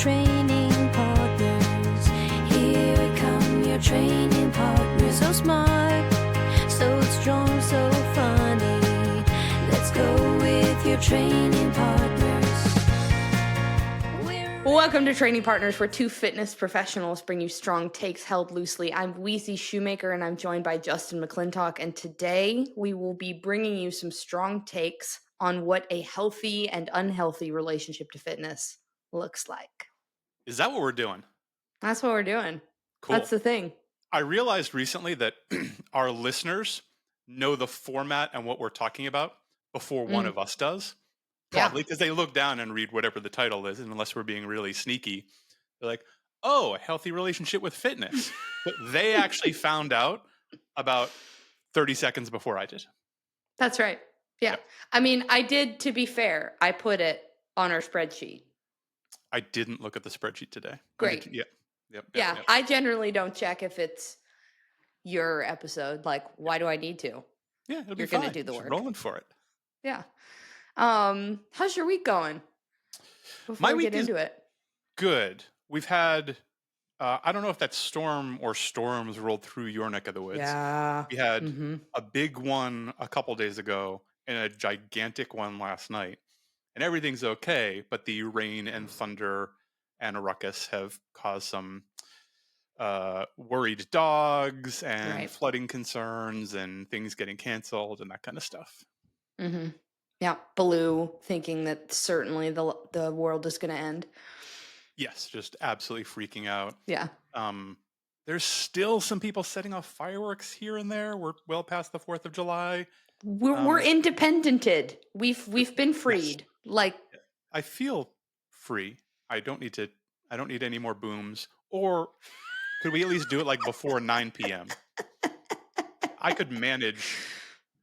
training partners. Here come your training partners. So smart, so strong, so funny. Let's go with your training partners. Welcome to Training Partners, where two fitness professionals bring you strong takes held loosely. I'm Wheezy Shoemaker, and I'm joined by Justin McClintock. And today we will be bringing you some strong takes on what a healthy and unhealthy relationship to fitness looks like. Is that what we're doing? That's what we're doing. Cool. That's the thing. I realized recently that our listeners know the format and what we're talking about before one of us does. Probably because they look down and read whatever the title is, and unless we're being really sneaky, they're like, oh, a healthy relationship with fitness. But they actually found out about 30 seconds before I did. That's right. Yeah. Yep. I mean, I did, to be fair, I put it on our spreadsheet. I didn't look at the spreadsheet today. Great. Yep. I generally don't check if it's your episode. Like, why do I need to? Yeah, it'll be You're fine. going to do the work. Rolling for it. Yeah. How's your week going? Before we get into it. Good. We've had, I don't know if that storm or storms rolled through your neck of the woods. Yeah. We had a big one a couple days ago and a gigantic one last night. And everything's okay, but the rain and thunder and a ruckus have caused some worried dogs and flooding concerns and things getting canceled and that kind of stuff. Mm-hmm. Yeah, Baloo thinking that certainly the world is going to end. Yes, just absolutely freaking out. Yeah. There's still some people setting off fireworks here and there. We're well past the 4th of July. We're independented. We've been freed. Yes. Like, I feel free. I don't need any more booms. Or could we at least do it like before 9 p.m.? I could manage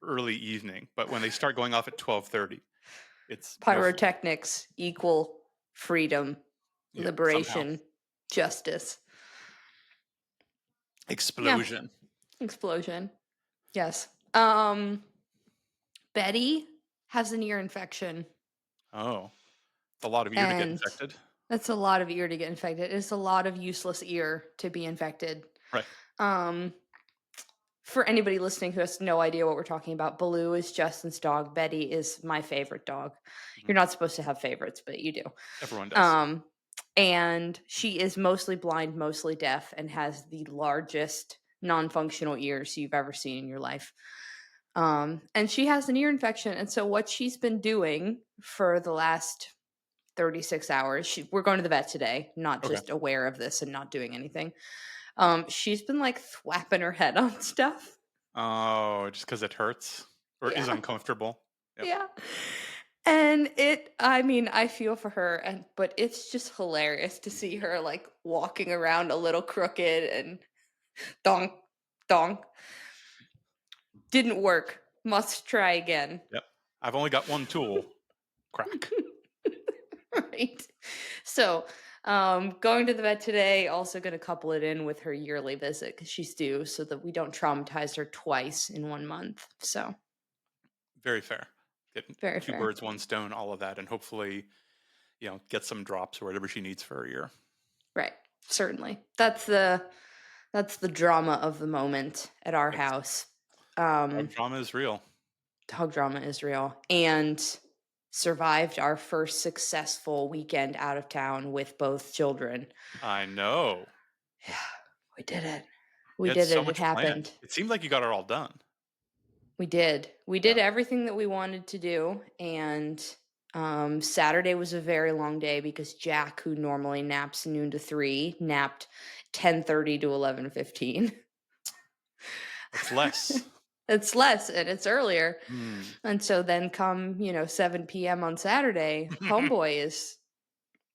early evening, but when they start going off at 12:30, it's pyrotechnics equal freedom, liberation, justice, explosion. Yeah. Explosion. Yes. Betty has an ear infection. Oh, it's a lot of ear to get infected. That's a lot of ear to get infected. It's a lot of useless ear to be infected. Right. For anybody listening who has no idea what we're talking about, Baloo is Justin's dog. Betty is my favorite dog. Mm-hmm. You're not supposed to have favorites, but you do. Everyone does. And she is mostly blind, mostly deaf, and has the largest non-functional ears you've ever seen in your life. And she has an ear infection. And so what she's been doing for the last 36 hours, we're going to the vet today, not just aware of this and not doing anything. She's been like thwapping her head on stuff. Oh, just because it hurts or is uncomfortable. Yep. Yeah. And I feel for her, but it's just hilarious to see her like walking around a little crooked and donk, donk. Didn't work. Must try again. Yep. I've only got one tool. Crack. Right. So, going to the vet today, also going to couple it in with her yearly visit because she's due, so that we don't traumatize her twice in 1 month. So, very fair. Get two birds, one stone, all of that, and hopefully, get some drops or whatever she needs for her ear. Right. Certainly. That's the drama of the moment at our house. Dog drama is real. Dog drama is real. And survived our first successful weekend out of town with both children. I know. Yeah, we did it. It happened. Planned. It seemed like you got it all done. We did. We did everything that we wanted to do. And Saturday was a very long day because Jack, who normally naps noon to 3, napped 10:30 to 11:15. It's less. It's less and it's earlier. And so then come, 7 p.m. on Saturday, homeboy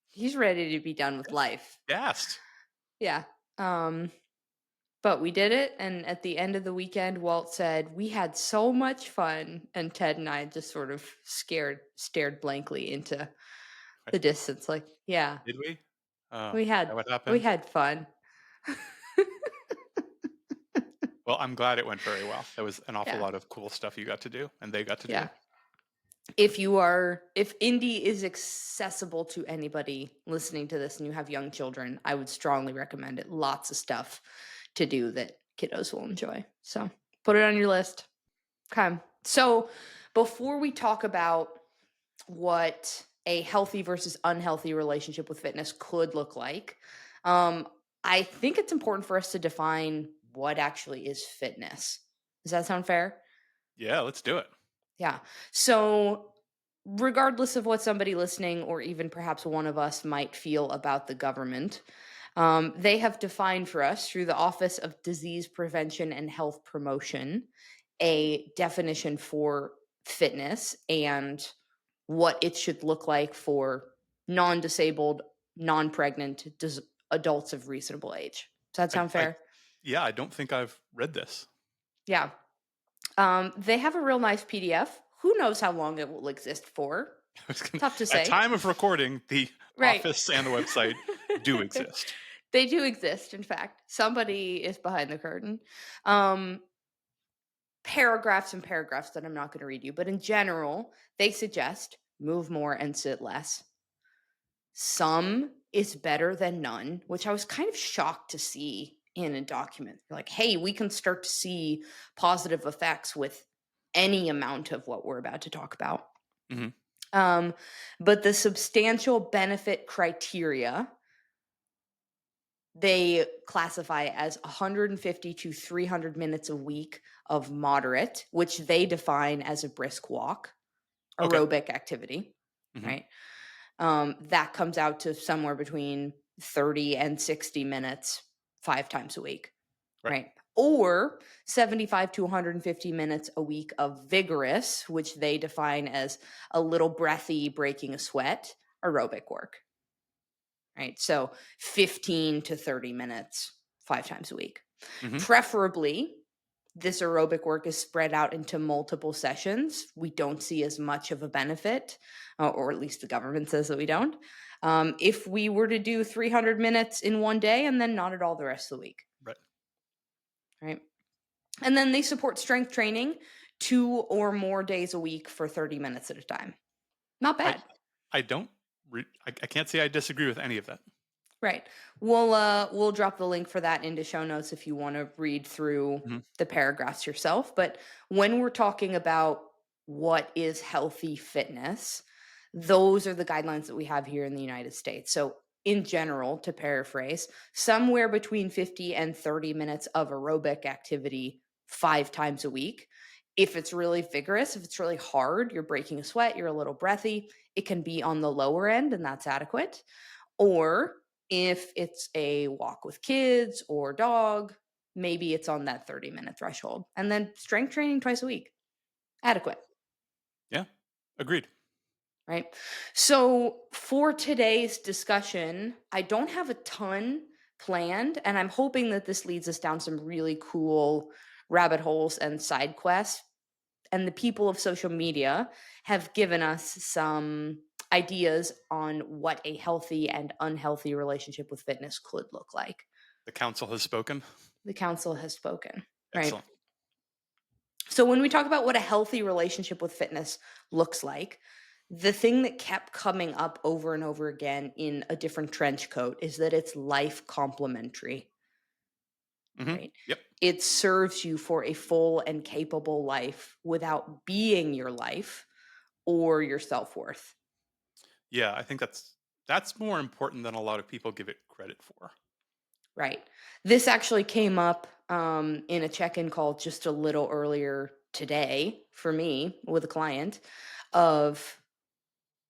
he's ready to be done with life. Gassed. Yeah. But we did it. And at the end of the weekend, Walt said, we had so much fun. And Ted and I just sort of stared blankly into the distance. Like, yeah. Did we? We had fun. Well, I'm glad it went very well. There was an awful lot of cool stuff you got to do, and they got to do. if indie is accessible to anybody listening to this and you have young children, I would strongly recommend it. Lots of stuff to do that kiddos will enjoy. So put it on your list. Okay. So before we talk about what a healthy versus unhealthy relationship with fitness could look like, um, I think it's important for us to define what actually is fitness. Does that sound fair? Yeah, let's do it. Yeah. So, regardless of what somebody listening or even perhaps one of us might feel about the government, they have defined for us through the Office of Disease Prevention and Health Promotion a definition for fitness and what it should look like for non disabled, non pregnant adults of reasonable age. Does that sound I fair? yeah, I don't think I've read this. Yeah. They have a real nice PDF. Who knows how long it will exist for? I was gonna, Tough to at say. time of recording, the Right. office and the website do exist. They do exist, in fact. Somebody is behind the curtain. Um, Paragraphs and paragraphs that I'm not going to read you, but in general, they suggest move more and sit less. Some is better than none, which I was kind of shocked to see in a document. Like, hey, we can start to see positive effects with any amount of what we're about to talk about. Hmm. Um, but the substantial benefit criteria they classify as 150 to 300 minutes a week of moderate, which they define as a brisk walk, Okay. aerobic activity, Hmm. right? That comes out to somewhere between 30 and 60 minutes 5 times a week, Right. right? Or 75 to 150 minutes a week of vigorous, which they define as a little breathy, breaking a sweat, aerobic work, right? So 15 to 30 minutes 5 times a week. Hmm. Preferably, this aerobic work is spread out into multiple sessions. We don't see as much of a benefit, or at least the government says that we don't. If we were to do 300 minutes in one day and then not at all the rest of the week, Right. right? And then they support strength training 2 or more days a week for 30 minutes at a time. Not I bad. I don't. I can't say I disagree with any of that. Right. We'll drop the link for that into show notes if you want to read through Hmm. the paragraphs yourself. But when we're talking about what is healthy fitness, those are the guidelines that we have here in the United States. So in general, to paraphrase, somewhere between 50 and 30 minutes of aerobic activity 5 times a week. If it's really vigorous, if it's really hard, you're breaking a sweat, you're a little breathy, it can be on the lower end and that's adequate. Or if it's a walk with kids or dog, maybe it's on that 30-minute threshold. And then strength training twice a week. Adequate, Yeah. Agreed. right? So for today's discussion, I don't have a ton planned, and I'm hoping that this leads us down some really cool rabbit holes and side quests. And the people of social media have given us some ideas on what a healthy and unhealthy relationship with fitness could look like. The council has spoken. The council has spoken, right? Excellent. So when we talk about what a healthy relationship with fitness looks like, the thing that kept coming up over and over again in a different trench coat is that it's life complementary, Hmm. right? Yep. It serves you for a full and capable life without being your life or your self-worth. Yeah, I think that's more important than a lot of people give it credit for. Right. This actually came up in a check-in call just a little earlier today for me with a client of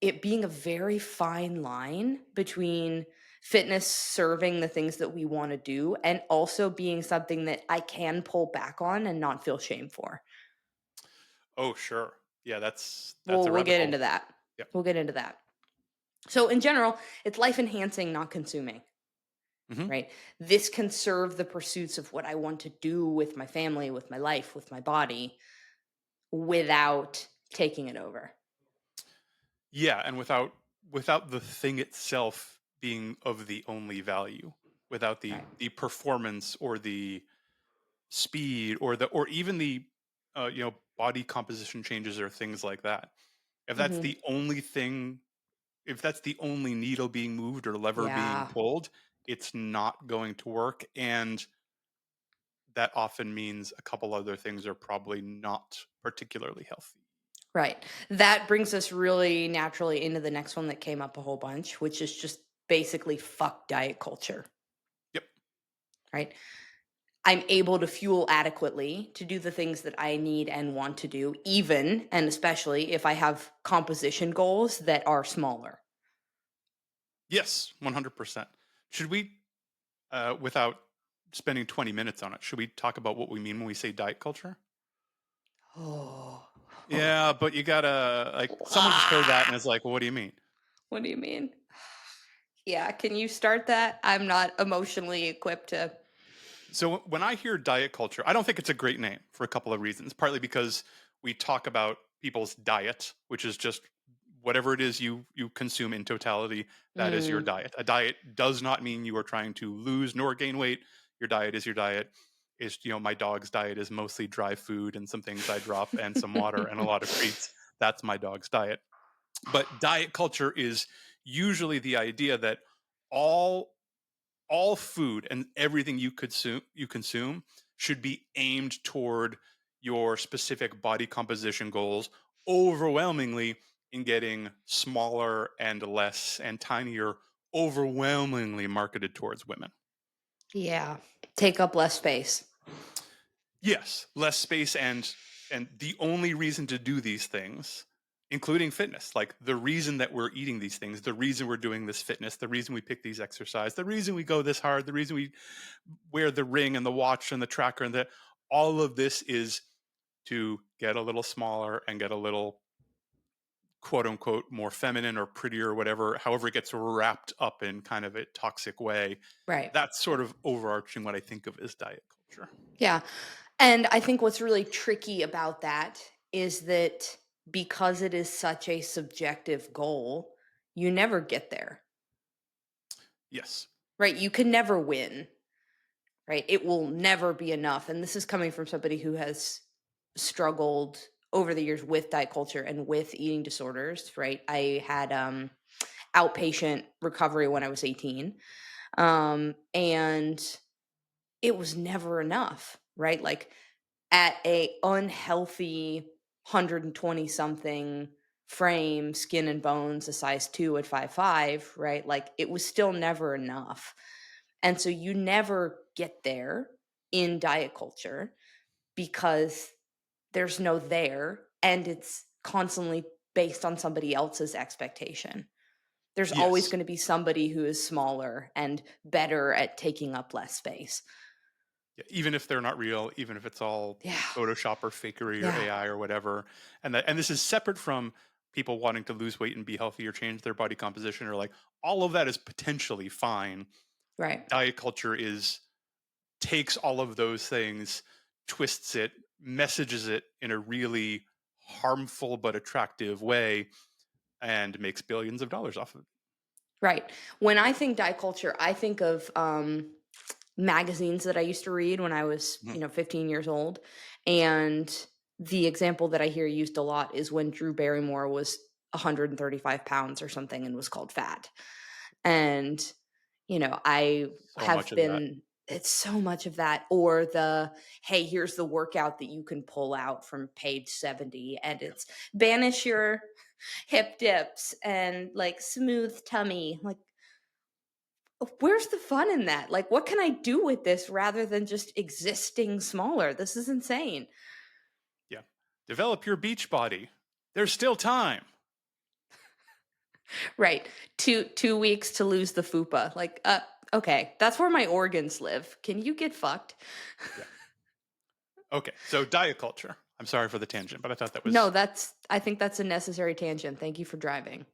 it being a very fine line between fitness serving the things that we want to do and also being something that I can pull back on and not feel shame for. Oh, sure. Yeah, that's Well, a we'll rabbit get hole. into that. Yep. We'll get into that. So in general, it's life enhancing, not consuming. Hmm. Right? This can serve the pursuits of what I want to do with my family, with my life, with my body without taking it over. Yeah, and without the thing itself being of the only value, without the Right. the performance or the speed or even the body composition changes or things like that. If that's Mhm. the only thing, if that's the only needle being moved or lever being Yeah. pulled, it's not going to work. And that often means a couple other things are probably not particularly healthy. Right. That brings us really naturally into the next one that came up a whole bunch, which is just basically fuck diet culture, Yep. right? I'm able to fuel adequately to do the things that I need and want to do, even and especially if I have composition goals that are smaller. Yes, 100%. Should we, without spending 20 minutes on it, should we talk about what we mean when we say diet culture? Oh. Yeah, but you gotta, like, someone just heard that Ah, and is like, well, what do you mean? what do you mean? Yeah, can you start that? I'm not emotionally equipped to. So when I hear diet culture, I don't think it's a great name for a couple of reasons. Partly because we talk about people's diet, which is just whatever it is you consume in totality, that is your Mm, diet. A diet does not mean you are trying to lose nor gain weight. Your diet is your diet. Is, my dog's diet is mostly dry food and some things I drop and some water and a lot of treats. That's my dog's diet. But diet culture is usually the idea that all all food and everything you consume should be aimed toward your specific body composition goals, overwhelmingly in getting smaller and less and tinier, overwhelmingly marketed towards women. yeah, take up less space. Yes, less space, and the only reason to do these things, including fitness, like the reason that we're eating these things, the reason we're doing this fitness, the reason we pick these exercise, the reason we go this hard, the reason we wear the ring and the watch and the tracker and the all of this is to get a little smaller and get a little quote unquote more feminine or prettier or whatever, however it gets wrapped up in kind of a toxic way. Right. That's sort of overarching what I think of as diet culture. Yeah. And I think what's really tricky about that is that because it is such a subjective goal, you never get there, Yes. right? You can never win, right? It will never be enough. And this is coming from somebody who has struggled over the years with diet culture and with eating disorders, right? I had outpatient recovery when I was 18. And it was never enough, right? Like at a unhealthy 120 something frame, skin and bones, a size 2 at 5'5", right? Like it was still never enough. And so you never get there in diet culture because there's no there and it's constantly based on somebody else's expectation. There's always Yes. going to be somebody who is smaller and better at taking up less space. Yeah, even if they're not real, even if it's all Yeah. Photoshop or fakery or Yeah. AI or whatever, and this is separate from people wanting to lose weight and be healthy or change their body composition or like all of that is potentially fine. Right. Diet culture is takes all of those things, twists it, messages it in a really harmful but attractive way, and makes billions of dollars off of it. Right. When I think diet culture, I think of magazines that I used to read when I was, Mhm. 15 years old. And the example that I hear used a lot is when Drew Barrymore was 135 pounds or something and was called fat. And, I So much have of that. been, it's so much of that. Or the, hey, here's the workout that you can pull out from page 70. And Yeah. it's banish your hip dips and like smooth tummy. Like, where's the fun in that? Like, what can I do with this rather than just existing smaller? This is insane. Yeah. Develop your beach body. There's still time. Right. Two weeks to lose the fupa. Like, okay, that's where my organs live. Can you get fucked? Yeah. Okay. So diet culture. I'm sorry for the tangent, but I thought that No, was I think that's a necessary tangent. Thank you for driving.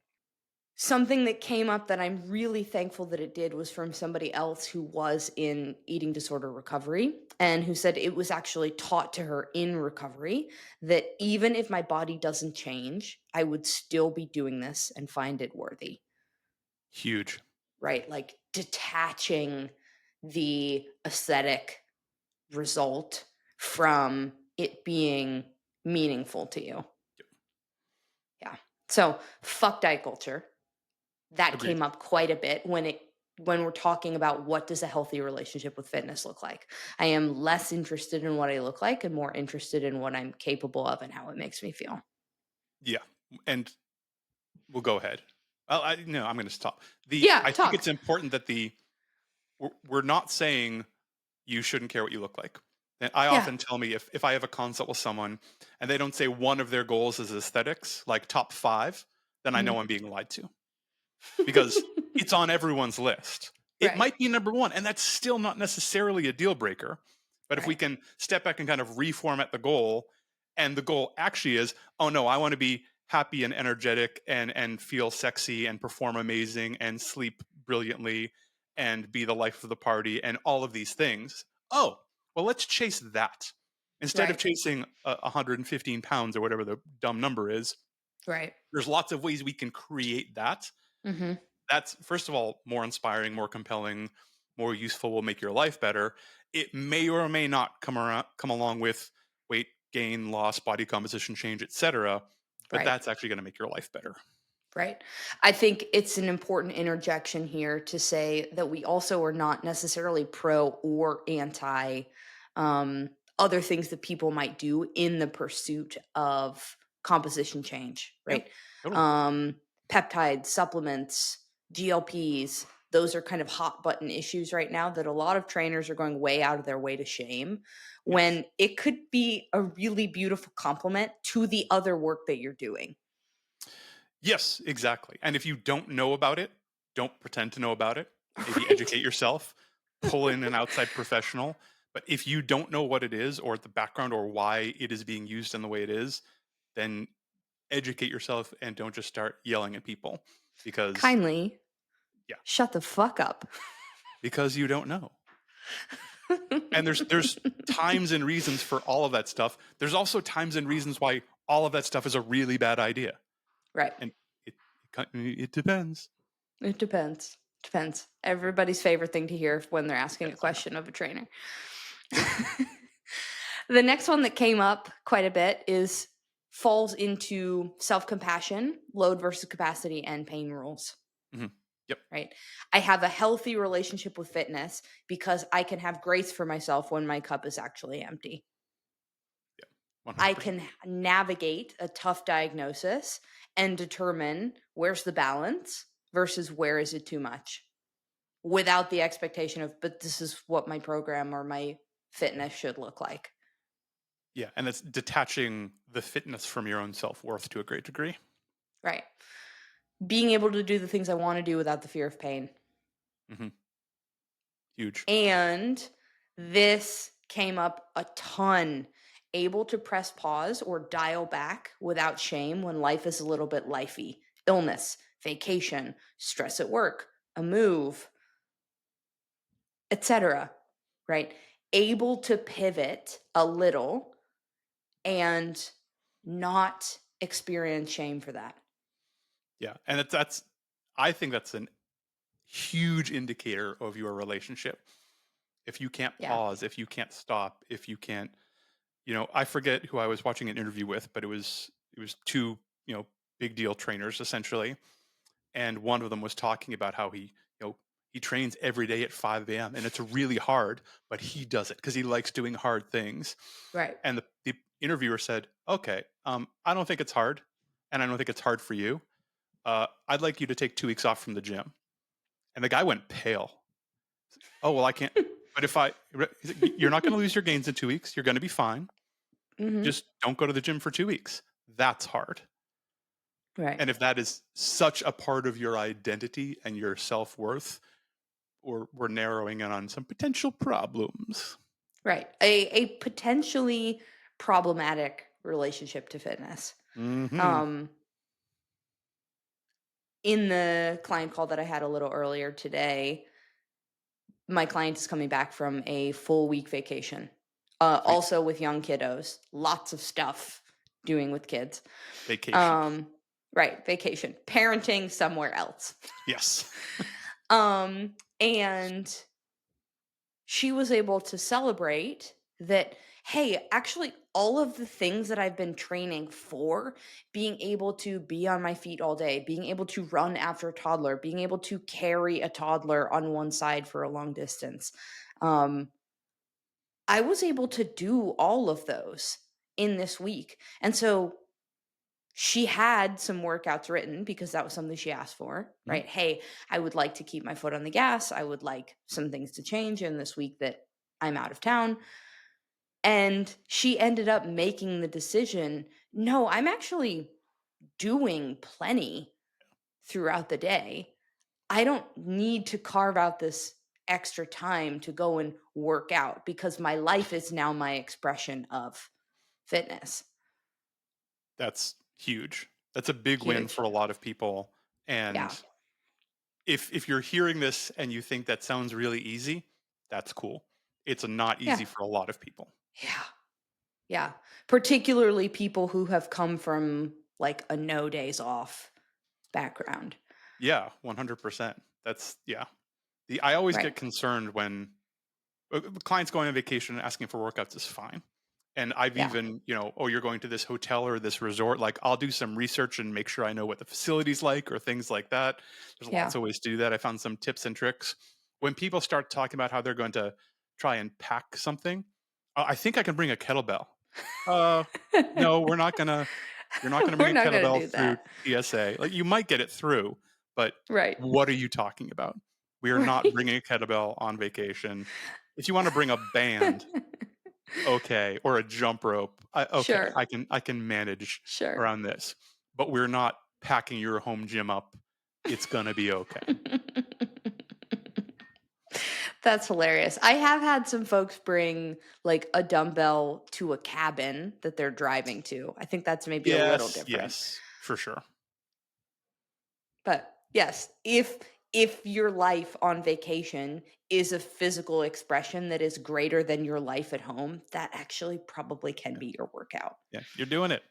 Something that came up that I'm really thankful that it did was from somebody else who was in eating disorder recovery and who said it was actually taught to her in recovery that even if my body doesn't change, I would still be doing this and find it worthy, huge. right? Like detaching the aesthetic result from it being meaningful to you. Yeah. So fuck diet culture. That Agreed. came up quite a bit when we're talking about what does a healthy relationship with fitness look like. I am less interested in what I look like and more interested in what I'm capable of and how it makes me feel. Yeah, and we'll go ahead. No, I'm going to stop. Yeah, I think talk. it's important that we're not saying you shouldn't care what you look like. And I Yeah. often tell me if I have a consult with someone and they don't say one of their goals is aesthetics, like top 5, then I know I'm being lied to because it's on everyone's list. It Right. might be number 1 and that's still not necessarily a deal breaker. But if we Right. can step back and kind of reformat the goal and the goal actually is, oh no, I want to be happy and energetic and feel sexy and perform amazing and sleep brilliantly and be the life of the party and all of these things. Oh, well, let's chase that instead of Right. chasing 115 pounds or whatever the dumb number is. Right. There's lots of ways we can create that. Mhm. That's, first of all, more inspiring, more compelling, more useful, will make your life better. It may or may not come along with weight gain, loss, body composition change, etc. But Right. that's actually going to make your life better. Right. I think it's an important interjection here to say that we also are not necessarily pro or anti um, other things that people might do in the pursuit of composition change, Yeah, right? totally. Um, Peptides, supplements, GLPs, those are kind of hot button issues right now that a lot of trainers are going way out of their way to shame Yes. when it could be a really beautiful complement to the other work that you're doing. Yes, exactly. And if you don't know about it, don't pretend to know about it. Maybe Right? educate yourself, pull in an outside professional. But if you don't know what it is or the background or why it is being used in the way it is, then educate yourself and don't just start yelling at people because Kindly yeah, shut the fuck up. because you don't know. And there's times and reasons for all of that stuff. There's also times and reasons why all of that stuff is a really bad idea. Right. And it depends. It depends. Depends. Everybody's favorite thing to hear when they're asking a Yes, I know. question of a trainer. True. The next one that came up quite a bit is falls into self-compassion, load versus capacity, and pain rules. Hmm. Yep. Right. I have a healthy relationship with fitness because I can have grace for myself when my cup is actually empty. Yeah. 100%. I can navigate a tough diagnosis and determine where's the balance versus where is it too much without the expectation of, but this is what my program or my fitness should look like. Yeah, and it's detaching the fitness from your own self-worth to a great degree. Right. Being able to do the things I want to do without the fear of pain. Hmm. Huge. And this came up a ton. Able to press pause or dial back without shame when life is a little bit lifey. Illness, vacation, stress at work, a move, etc. Right? Able to pivot a little and not experience shame for that. Yeah, and that's I think that's an huge indicator of your relationship. If you can't Yeah. pause, if you can't stop, if you can't, I forget who I was watching an interview with, but it was two, big deal trainers essentially, and one of them was talking about how he trains every day at 5 a.m. and it's really hard, but he does it because he likes doing hard things. Right. And the interviewer said, "Okay, I don't think it's hard, and I don't think it's hard for you. I'd like you to take 2 weeks off from the gym." And the guy went pale. Oh well, I can't. But if he's like, you're not going to lose your gains in 2 weeks. You're going to be fine. Hmm. Just don't go to the gym for 2 weeks. That's hard. Right. And if that is such a part of your identity and your self worth, or we're narrowing in on some potential problems. Right. A potentially problematic relationship to fitness. Hmm. Um, in the client call that I had a little earlier today, my client is coming back from a full week vacation. Sweet Also with young kiddos, lots of stuff doing with kids. vacation. Um, right, vacation, parenting somewhere else. Yes. And she was able to celebrate that. hey, actually, all of the things that I've been training for, being able to be on my feet all day, being able to run after a toddler, being able to carry a toddler on one side for a long distance. Um, I was able to do all of those in this week. And so she had some workouts written because that was something she asked for, Mhm. right? Hey, I would like to keep my foot on the gas. I would like some things to change in this week that I'm out of town. And she ended up making the decision, no, I'm actually doing plenty throughout the day. I don't need to carve out this extra time to go and work out because my life is now my expression of fitness. That's huge. That's a big win Huge. for a lot of people. Yeah. And if you're hearing this and you think that sounds really easy, that's cool. It's not Yeah. easy for a lot of people. Yeah. Yeah. Particularly people who have come from like a no days off background. Yeah, 100%. That's yeah. I always Right. get concerned when clients going on vacation and asking for workouts is fine. And I've Yeah. even, oh, you're going to this hotel or this resort. Like, I'll do some research and make sure I know what the facility's like or things like that. There's Yeah. lots of ways to do that. I found some tips and tricks. When people start talking about how they're going to try and pack something, I think I can bring a kettlebell. Uh, no, you're not gonna bring We're a not going to kettlebell do through that. TSA. Like, you might get it through, but Right. what are you talking about? We are not Right. bringing a kettlebell on vacation. If you want to bring a band, okay, or a jump rope, okay, Sure. I can manage Sure. around this. But we're not packing your home gym up. It's gonna be okay. That's hilarious. I have had some folks bring like a dumbbell to a cabin that they're driving to. I think that's maybe a little Yes, different. yes, for sure. But yes, if your life on vacation is a physical expression that is greater than your life at home, that actually probably can Yeah, be your workout. yeah, you're doing it.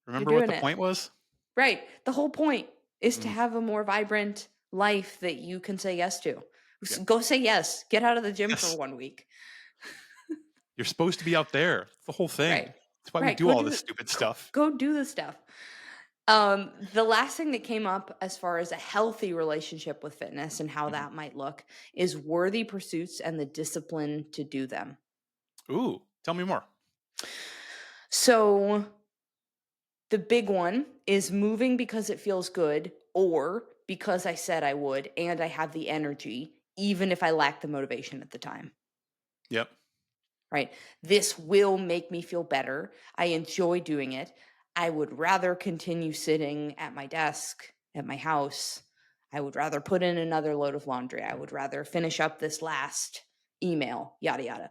You're Remember what doing the it. point was? Right. The whole point is to Mm, have a more vibrant life that you can say yes to. yeah. Go say yes. Get out of the gym for Yes, 1 week. you're supposed to be out there. It's the whole Right. thing. That's why we Right. do all this stupid stuff. Go do the stuff. The last thing that came up as far as a healthy relationship with fitness and how Mhm. that might look is worthy pursuits and the discipline to do them. Ooh, tell me more. So the big one is moving because it feels good or because I said I would and I have the energy, even if I lack the motivation at the time. Yep. Right? This will make me feel better. I enjoy doing it. I would rather continue sitting at my desk at my house. I would rather put in another load of laundry. I would rather finish up this last email, yada, yada.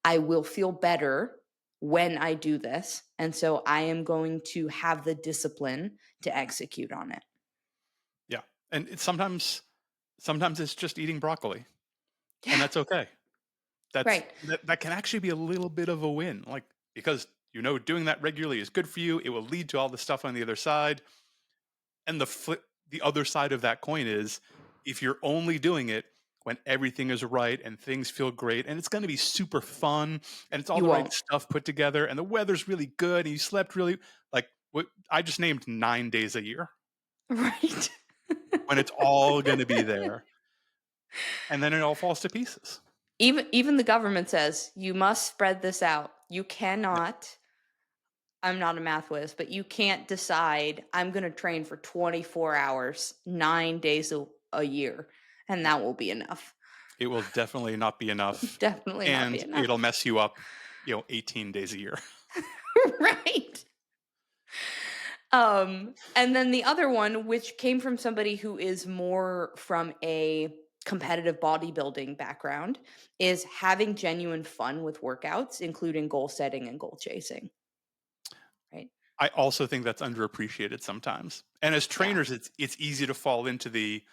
I will feel better when I do this. And so I am going to have the discipline to execute on it. Yeah. And sometimes it's just eating broccoli, and Yeah. that's okay. Right. That can actually be a little bit of a win, like, because doing that regularly is good for you. It will lead to all the stuff on the other side. And the other side of that coin is, if you're only doing it when everything is right and things feel great and it's going to be super fun and it's all You the right won't. stuff put together and the weather's really good and you slept really, like, what I just named 9 days a year, Right. when it's all going to be there, and then it all falls to pieces. Even the government says you must spread this out. You Yeah. cannot, I'm not a math whiz, but you can't decide I'm going to train for 24 hours, 9 days a year, and No, that will be enough. it will definitely not be enough, Definitely not be and it'll enough. mess you up, 18 days a year. Right. And then the other one, which came from somebody who is more from a competitive bodybuilding background, is having genuine fun with workouts, including goal setting and goal chasing. Right. I also think that's underappreciated sometimes. And as Yeah. trainers, it's easy to fall into the,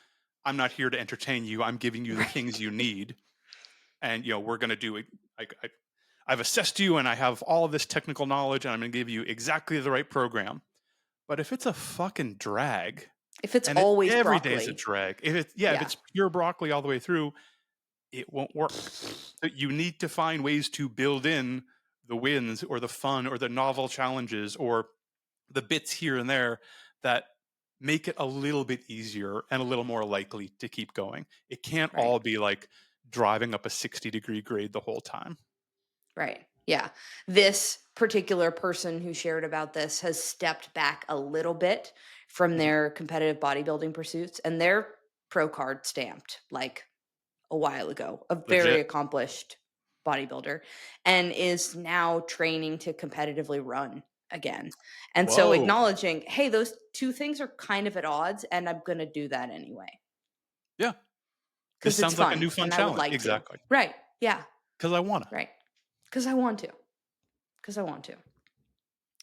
I'm not here to entertain you. I'm giving you the Right. things you need, and we're going to do it. I've assessed you, and I have all of this technical knowledge, and I'm going to give you exactly the right program. But if it's a fucking drag, If it's and always every day is a broccoli. drag, if Yeah. it's pure broccoli all the way through, it won't work. So you need to find ways to build in the wins or the fun or the novel challenges or the bits here and there that make it a little bit easier and a little more likely to keep going. It can't Right. all be like driving up a 60-degree grade the whole time. Right. Yeah. This particular person who shared about this has stepped back a little bit from Mhm. their competitive bodybuilding pursuits, and they're pro card stamped like a while ago, a very Legit. accomplished bodybuilder, and is now training to competitively run again. And so Whoa. acknowledging, hey, those two things are kind of at odds, and I'm going to do that anyway Yeah. This because it's sounds like a fun new fun and I would challenge. like to. Exactly. Right. Yeah. Because I want to. Right. Because I want to. Because I want to.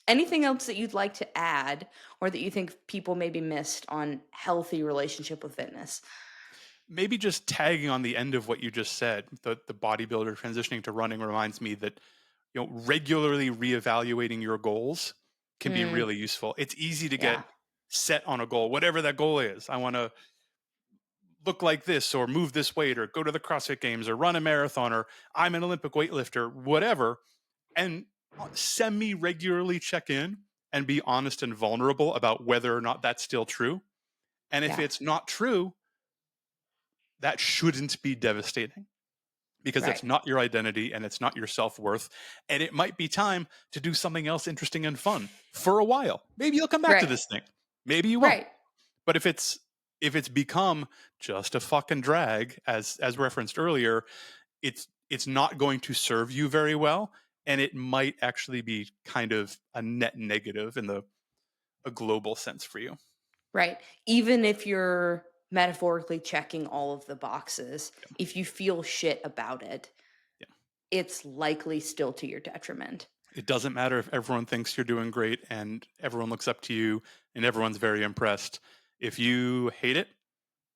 Anything else that you'd like to add or that you think people maybe missed on healthy relationship with fitness? Maybe just tagging on the end of what you just said, the bodybuilder transitioning to running reminds me that regularly reevaluating your goals can be Mm, really useful. It's easy to get yeah. set on a goal, whatever that goal is. I want to look like this or move this weight or go to the CrossFit games or run a marathon or I'm an Olympic weightlifter, whatever. And semi regularly check in and be honest and vulnerable about whether or not that's still true. And if Yeah. it's not true, that shouldn't be devastating because Right. that's not your identity and it's not your self-worth, and it might be time to do something else interesting and fun for a while. Maybe you'll come back to Right. this thing, maybe you won't. Right. But if it's become just a fucking drag, as referenced earlier, it's not going to serve you very well, and it might actually be kind of a net negative in a global sense for you. Right. Even if you're metaphorically checking all of the boxes, if you feel shit about it, Yeah. it's likely still to your detriment. It doesn't matter if everyone thinks you're doing great and everyone looks up to you and everyone's very impressed. If you hate it,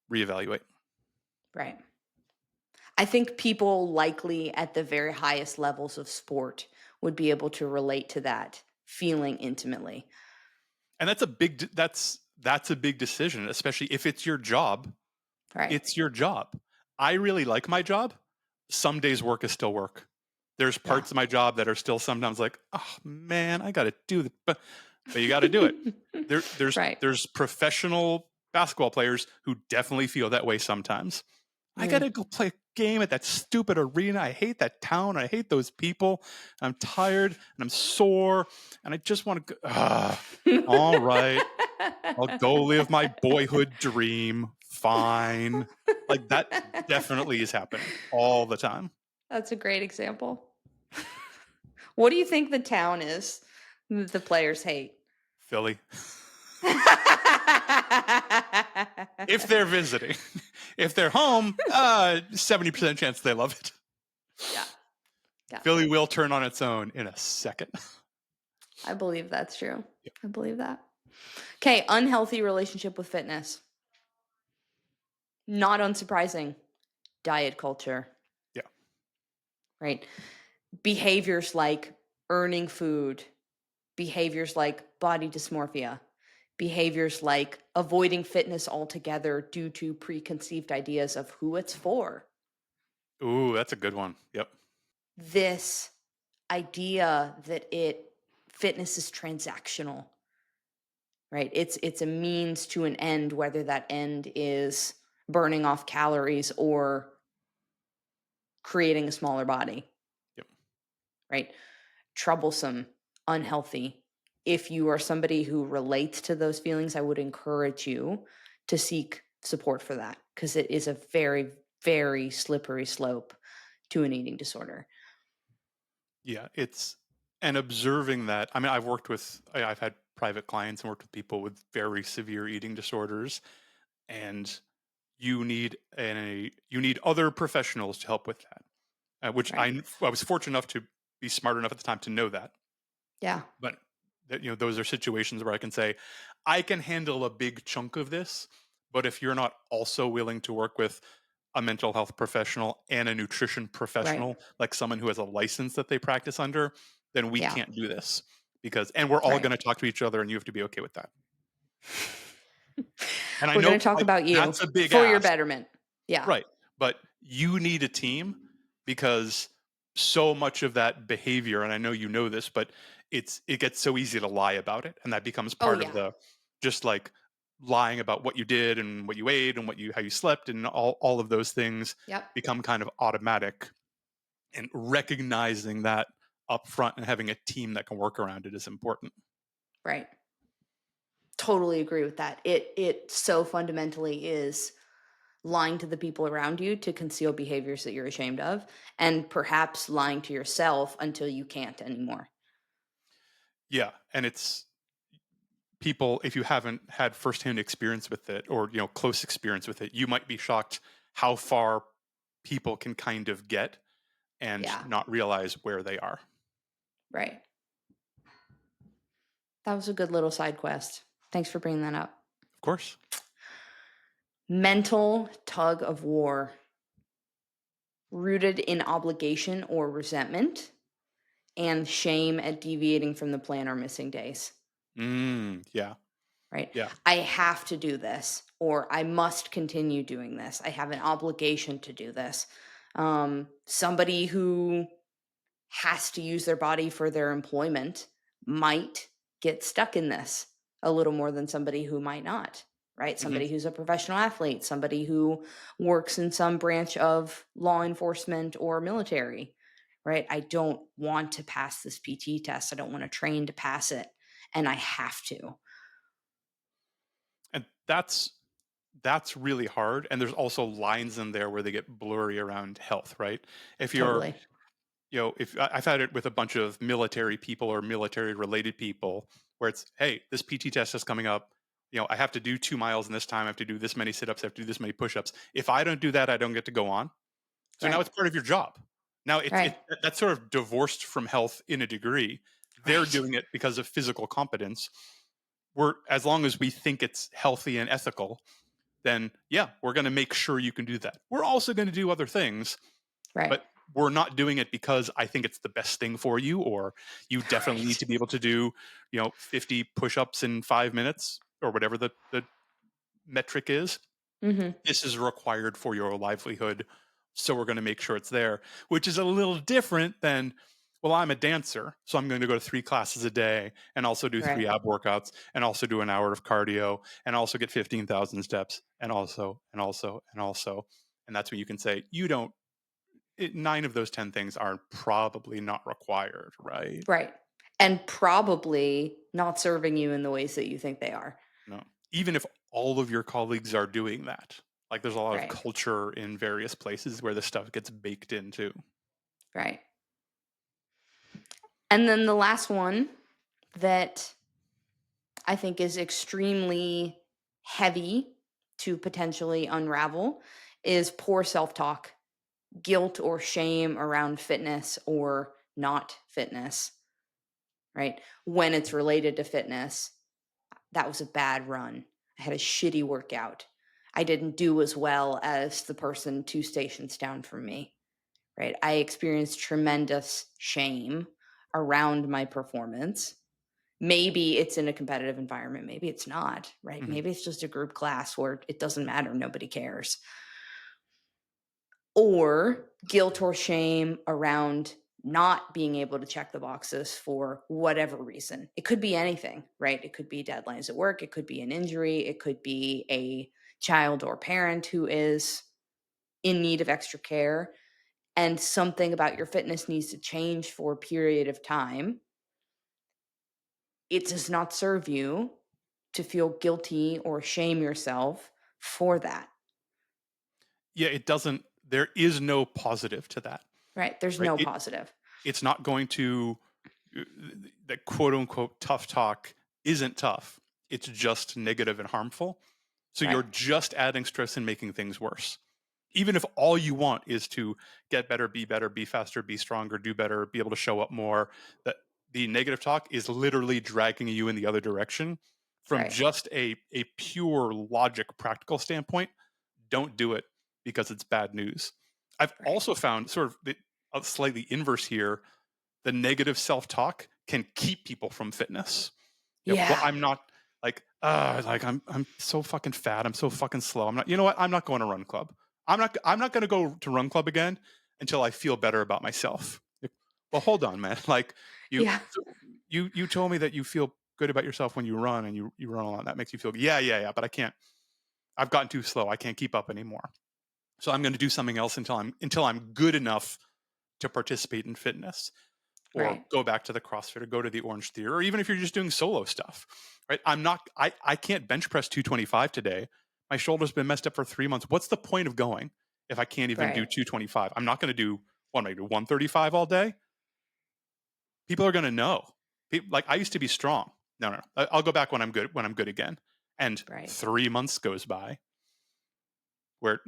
reevaluate. Right. I think people likely at the very highest levels of sport would be able to relate to that feeling intimately. And that's a big decision, especially if it's your job. Right. It's your job. I really like my job. Some days work is still work. There's Yeah. parts of my job that are still sometimes like, oh man, I got to do it, but you got to do it. Right. There's professional basketball players who definitely feel that way sometimes. I got Mm. to go play a game at that stupid arena. I hate that town. I hate those people. I'm tired and I'm sore and I just want to go. All right. I'll go live my boyhood dream. Fine. Like that definitely is happening all the time. That's a great example. What do you think the town is that the players hate? Philly. If they're visiting, if they're home, 70% chance they love it. Yeah. Yeah. Philly will turn on its own in a second. I believe that's true. Yep. I believe that. Okay, unhealthy relationship with fitness. Not unsurprising. Diet culture, Yeah. right? Behaviors like earning food, behaviors like body dysmorphia, behaviors like avoiding fitness altogether due to preconceived ideas of who it's for. Ooh, that's a good one. Yep. This idea that fitness is transactional, right? It's a means to an end, whether that end is burning off calories or creating a smaller body, Yep. right? Troublesome, unhealthy. If you are somebody who relates to those feelings, I would encourage you to seek support for that because it is a very, very slippery slope to an eating disorder. Yeah. And observing that. I mean, I've had private clients and worked with people with very severe eating disorders, and you need other professionals to help with that. Which Right. I was fortunate enough to be smart enough at the time to know that. Yeah. But that those are situations where I can say I can handle a big chunk of this, but if you're not also willing to work with a mental health professional and a nutrition Right. professional, like someone who has a license that they practice under, then we Yeah. can't do this and we're all Right. going to talk to each other, and you have to be okay with that. And I We're know going to talk like about you that's a big for your ask, betterment. Yeah. right? But you need a team because so much of that behavior, and I know you know this, but it gets so easy to lie about it, and that becomes Oh part of yeah. the just like lying about what you did and what you ate and what you how you slept, and all of those things Yep. become kind of automatic. And recognizing that up front and having a team that can work around it is important. Right. Totally agree with that. It so fundamentally is lying to the people around you to conceal behaviors that you're ashamed of, and perhaps lying to yourself until you can't anymore. Yeah, and it's people, if you haven't had firsthand experience with it, or close experience with it, you might be shocked how far people can kind of get and Yeah. not realize where they are. Right. That was a good little side quest. Thanks for bringing that up. Of course. Mental tug of war, rooted in obligation or resentment, and shame at deviating from the plan or missing days. Yeah. Right? Yeah. I have to do this, or I must continue doing this. I have an obligation to do this. Somebody who has to use their body for their employment might get stuck in this a little more than somebody who might not, right? Hmm. Somebody who's a professional athlete, somebody who works in some branch of law enforcement or military, right? I don't want to pass this PT test. I don't want to train to pass it, and I have to. And that's really hard. And there's also lines in there where they get blurry around health, right? If you're Totally. if I've had it with a bunch of military people or military related people where it's, hey, this PT test is coming up. I have to do 2 miles in this time. I have to do this many sit ups. I have to do this many push ups. If I don't do that, I don't get to go on. So now Right. it's part of your job. Now Right. that's sort of divorced from health in a degree. They're Right. doing it because of physical competence. We're as long as we think it's healthy and ethical, then yeah, we're going to make sure you can do that. We're also going to do other things, Right. but we're not doing it because I think it's the best thing for you, or you definitely need Right. to be able to do, 50 push-ups in 5 minutes or whatever the metric is. Mhm. This is required for your livelihood. So we're going to make sure it's there, which is a little different than, well, I'm a dancer, so I'm going to go to 3 classes a day and also do three Right. ab workouts and also do an hour of cardio and also get 15,000 steps and also, and also, and also. And that's when you can say, you don't, 9 of those 10 things are probably not required, right? Right. And probably not serving you in the ways that you think they are. No. Even if all of your colleagues are doing that, like there's a lot of Right. culture in various places where this stuff gets baked into. Right. And then the last one that I think is extremely heavy to potentially unravel is poor self-talk, guilt or shame around fitness or not fitness, right? When it's related to fitness, that was a bad run. I had a shitty workout. I didn't do as well as the person 2 stations down from me, right? I experienced tremendous shame around my performance. Maybe it's in a competitive environment, maybe it's not, right? Mhm. Maybe it's just a group class where it doesn't matter, nobody cares. Or guilt or shame around not being able to check the boxes for whatever reason. It could be anything, right? It could be deadlines at work, it could be an injury, it could be a child or parent who is in need of extra care, and something about your fitness needs to change for a period of time. It does not serve you to feel guilty or shame yourself for that, Yeah, it doesn't. There is no positive to that, right? There's right? no positive. It's not going to uh, that quote unquote tough talk isn't tough. It's just negative and harmful. So Right. you're just adding stress and making things worse. Even if all you want is to get better, be faster, be stronger, do better, be able to show up more, that the negative talk is literally dragging you in the other direction. From Right. just a pure logic practical standpoint, don't do it because it's bad news. I've Right. also found sort of a slightly inverse here. The negative self-talk can keep people from fitness. Well, Yeah. I'm not like I'm so fucking fat. I'm so fucking slow. I'm not. You know what? I'm not going to run club. I'm not going to go to run club again. until I feel better about myself. Like, well, hold on, man. Like you, Yeah. you told me that you feel good about yourself when you run and you run a lot. That makes you feel, yeah. But I can't, I've gotten too slow. I can't keep up anymore. So I'm going to do something else until I'm good enough to participate in fitness or Right. go back to the CrossFit or go to the Orange Theater, or even if you're just doing solo stuff, right? I can't bench press 225 today. My shoulder's been messed up for 3 months. What's the point of going if I can't even do Right. 225? I'm not going to do, what am I going to do, 135 all day? People are going to know. Like I used to be strong. No. I'll go back when I'm good again. And Right. 3 months goes by where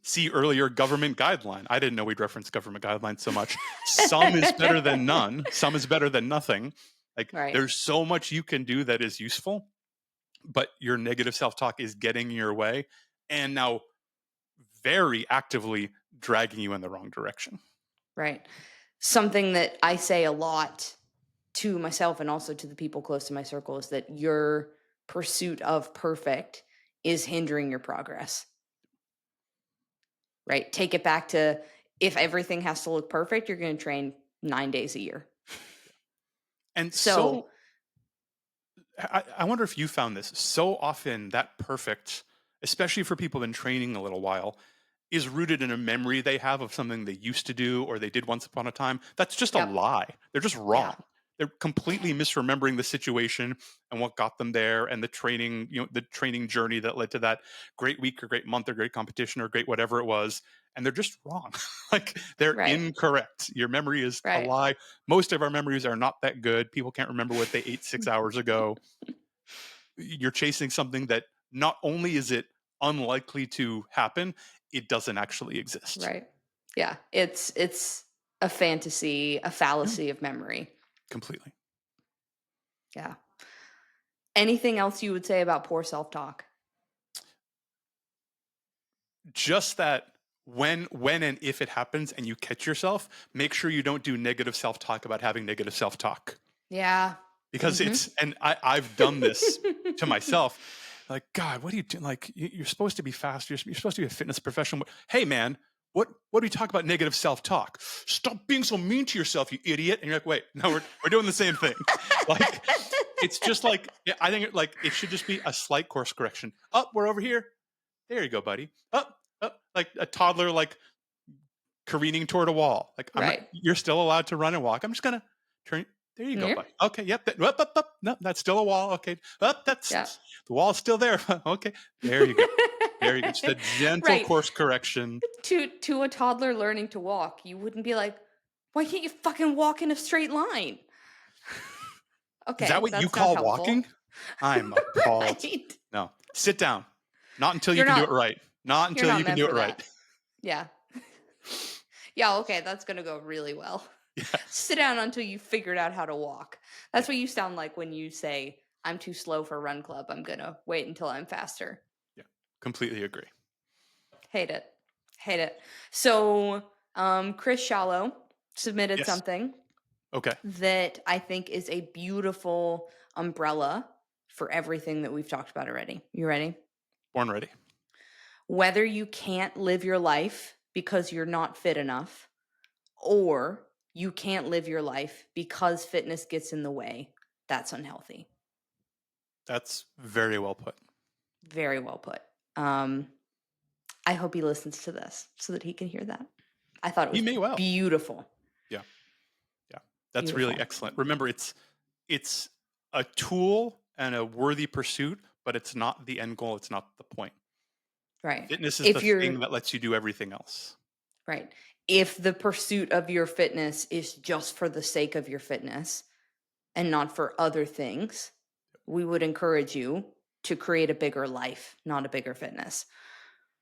see earlier government guideline. I didn't know we'd reference government guidelines so much. Some is better than none. Some is better than nothing. Like Right. there's so much you can do that is useful, but your negative self-talk is getting in your way and now very actively dragging you in the wrong direction. Right. Something that I say a lot to myself and also to the people close to my circle is that your pursuit of perfect is hindering your progress. Right? Take it back to, if everything has to look perfect, you're going to train 9 days a year. And So, I wonder if you found this so often that perfect, especially for people in training a little while, is rooted in a memory they have of something they used to do or they did once upon a time. That's just a yep. lie. They're just Yeah. wrong. They're completely misremembering the situation and what got them there and the training, the training journey that led to that great week or great month or great competition or great whatever it was. And they're just wrong. Like they're Right. incorrect. Your memory is a Right. lie. Most of our memories are not that good. People can't remember what they ate 6 hours ago. You're chasing something that not only is it unlikely to happen, it doesn't actually exist. Right. Yeah. It's a fantasy, a Yeah, fallacy of memory. completely. Yeah. Anything else you would say about poor self-talk? Just that when and if it happens and you catch yourself, make sure you don't do negative self-talk about having negative self-talk. Yeah. Because and I've done this to myself. Like, God, what are you doing? Like, you're supposed to be fast. You're supposed to be a fitness professional. Hey, man, what do we talk about negative self-talk? Stop being so mean to yourself, you idiot. And you're like, wait, no, we're doing the same thing. Like, it's just like, I think it should just be a slight course correction. Up, we're over here. There you go, buddy. Up, like a toddler, like careening toward a wall. Like Right. you're still allowed to run and walk. I'm just gonna turn. There you go, Yeah. buddy. Okay, yep. Up. No, that's still a wall. Okay, up. Yeah. The wall's still there. Okay, there you go. There you go. Just a gentle Right. course correction. To a toddler learning to walk, you wouldn't be like, "Why can't you fucking walk in a straight line?" Is that Okay, what you that's not call helpful. walking? I'm appalled. Right? No, sit down. Not until you You're can do not it right. Not you're until not you can meant do for it right. that. Yeah. Yeah, okay, that's gonna go really well. Yeah, Sit down until you figured out how to walk. That's what you sound like when you say, "I'm too slow for run club. I'm gonna wait until I'm faster." yeah. Completely agree. Hate it. Hate it. So, Chris Shallow submitted Yes. something Okay. that I think is a beautiful umbrella for everything that we've talked about already. You ready? Born ready. Whether you can't live your life because you're not fit enough, or you can't live your life because fitness gets in the way, that's unhealthy. That's very well put. Very well put. I hope he listens to this so that he can hear that. I thought it He was may well. beautiful. Yeah. Yeah. That's really Beautiful. excellent. Remember, it's a tool and a worthy pursuit, but it's not the end goal. It's not the point. Right. Fitness is the If thing you're that lets you do everything else. right. If the pursuit of your fitness is just for the sake of your fitness and not for other things, we would encourage you to create a bigger life, not a bigger fitness.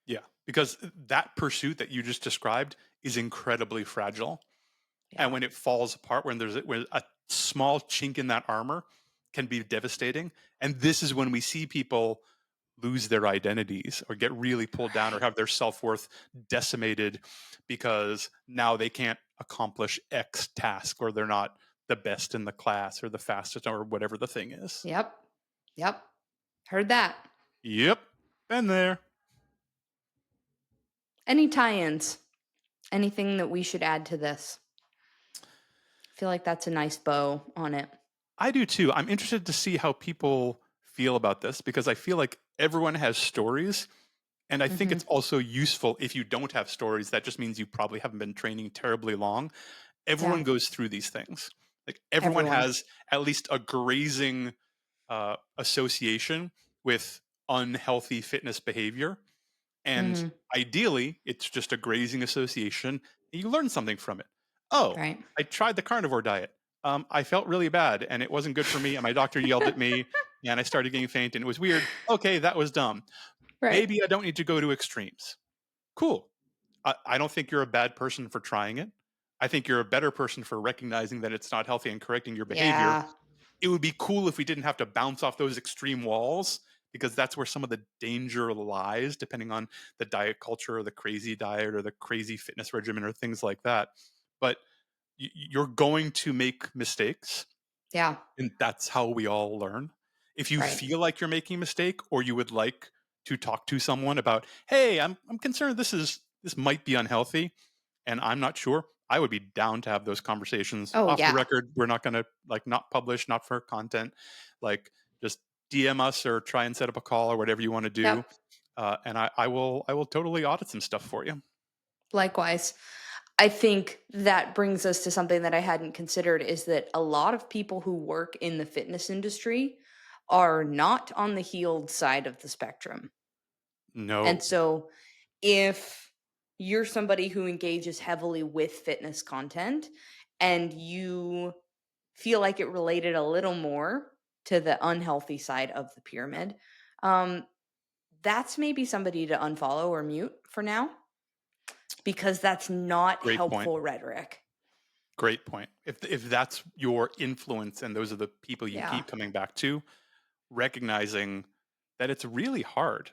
Yeah. Because that pursuit that you just described is incredibly fragile. Yeah. And when it falls apart, when a small chink in that armor can be devastating. And this is when we see people lose their identities or get really pulled down or have their self-worth decimated because now they can't accomplish X task or they're not the best in the class or the fastest or whatever the thing is. Yep. Yep. Heard that. Yep. Been there. Any tie-ins Anything that we should add to this? I feel like that's a nice bow on it. I do too. I'm interested to see how people feel about this because I feel like everyone has stories. And I think Mhm. it's also useful if you don't have stories. That just means you probably haven't been training terribly long. Yeah, Everyone goes through these things. Like everyone everyone. has at least a grazing association with unhealthy fitness behavior. And Mhm. ideally, it's just a grazing association. And you learn something from it. Oh, Right. I tried the carnivore diet. I felt really bad and it wasn't good for me. And my doctor yelled at me and I started getting faint and it was weird. Okay, that was dumb. Right. Maybe I don't need to go to extremes. Cool. I don't think you're a bad person for trying it. I think you're a better person for recognizing that it's not healthy and correcting your behavior. Yeah. It would be cool if we didn't have to bounce off those extreme walls because that's where some of the danger lies, depending on the diet culture or the crazy diet or the crazy fitness regimen or things like that. But you're going to make mistakes, Yeah. and that's how we all learn. If you Right. feel like you're making a mistake or you would like to talk to someone about, hey, I'm concerned this might be unhealthy and I'm not sure, I would be down to have those conversations Oh, off the yeah. record. We're not going to like not publish, not for content, like just DM us or try and set up a call or whatever you want to do. Yep. And I will totally audit some stuff for you. Likewise. I think that brings us to something that I hadn't considered is that a lot of people who work in the fitness industry are not on the healed side of the spectrum. And No, so if you're somebody who engages heavily with fitness content and you feel like it related a little more to the unhealthy side of the pyramid, um, that's maybe somebody to unfollow or mute for now because that's not great point. helpful rhetoric. Great point. If that's your influence and those are the people you Yeah. keep coming back to, recognizing that it's really hard.